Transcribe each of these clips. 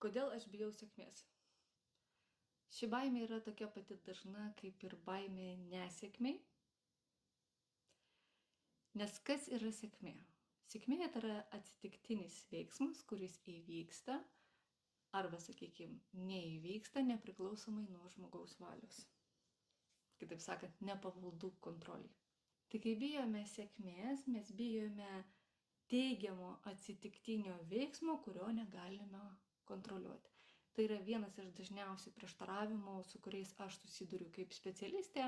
Kodėl aš bijau sėkmės? Ši baimė yra tokia pati dažna kaip ir baimė nesėkmei. Nes kas yra sėkmė? Sėkmė tai yra atsitiktinis veiksmas, kuris įvyksta arba, sakykime, neįvyksta nepriklausomai nuo žmogaus valios. Kitaip sakant, nepavaldų kontroliai. Tai kai bijome sėkmės, mes bijome teigiamo atsitiktinio veiksmo, kurio negalime kontroliuoti. Tai yra vienas iš dažniausių prieštaravimų, su kuriais aš susiduriu kaip specialistė,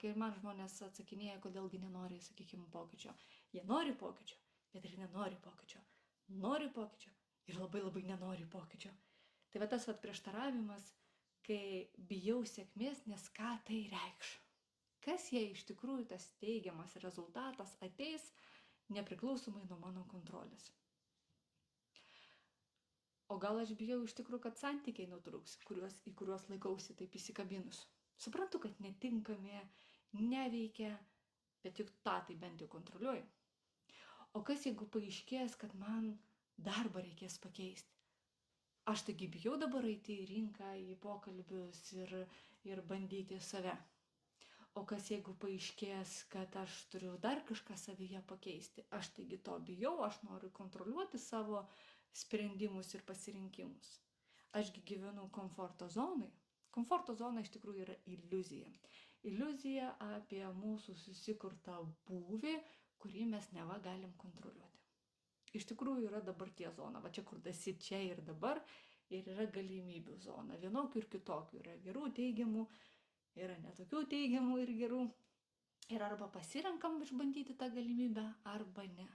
kai man žmonės atsakinėja, kodėlgi nenori, sakykime, pokyčio. Jie nori pokyčio, bet ir nenori pokyčio. Nori pokyčio ir labai labai nenori pokyčio. Tai va tas prieštaravimas, kai bijau sėkmės, nes ką tai reikš? Kas jei iš tikrųjų tas teigiamas rezultatas ateis nepriklausomai nuo mano kontrolės? O gal aš bijau iš tikrųjų, kad santykiai nutrūks, į kuriuos laikausi taip įsikabinus? Suprantu, kad netinkami, neveikia, bet juk tą tai bent jau kontroliuoju. O kas jeigu paaiškės, kad man darbą reikės pakeisti? Aš taigi bijau dabar eiti į rinką, į pokalbius ir bandyti save. O kas jeigu paaiškės, kad aš turiu dar kažką savyje pakeisti? Aš taigi to bijau, aš noriu kontroliuoti savo sprendimus ir pasirinkimus. Ašgi gyvenu komforto zonai. Komforto zona iš tikrųjų yra iliuzija. Iliuzija apie mūsų susikurtą būvį, kurį mes neva galim kontroliuoti. Iš tikrųjų yra dabarties zona. Va čia, kur esi čia ir dabar, ir yra galimybių zona. Vienokių ir kitokių. Yra gerų, teigiamų, yra netokių teigiamų ir gerų. Ir arba pasirenkam išbandyti tą galimybę, arba ne.